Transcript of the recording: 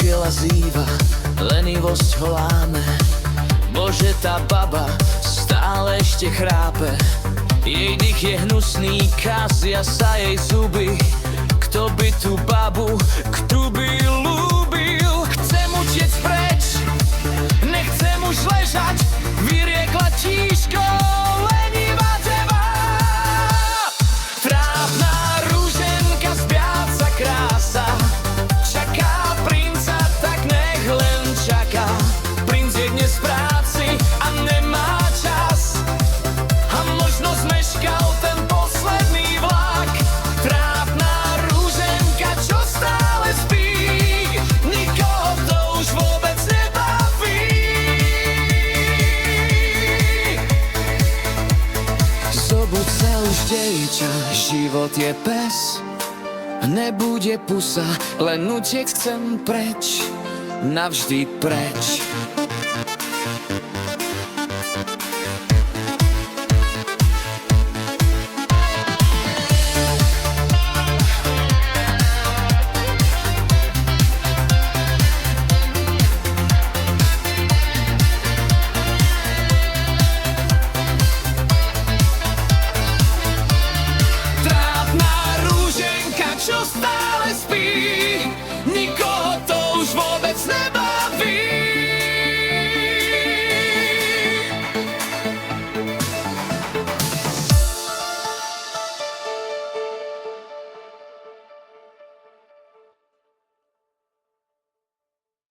išiel a zýva, lenivosť ho láme. Bože, tá baba stále ešte chrápe. Jej dých je hnusný, kazia sa jej zuby. Kto by tú babu, kto by ľúbil? Chcem utiec preč, nechcem už ležať, vyriekla tížko lenivá deva. Trápna ruženka, spiaca krása, čaká princa, tak nech len čaká. Princ je dnes v práci a nemá čas, a možno zmeškal ten posledný vlak. Trápna ruženka, čo stále spí, nikoho to už vôbec nebaví. Zobud sa už, dejča, život je pes, nebude pusa, len utiec chcem preč, navždy preč.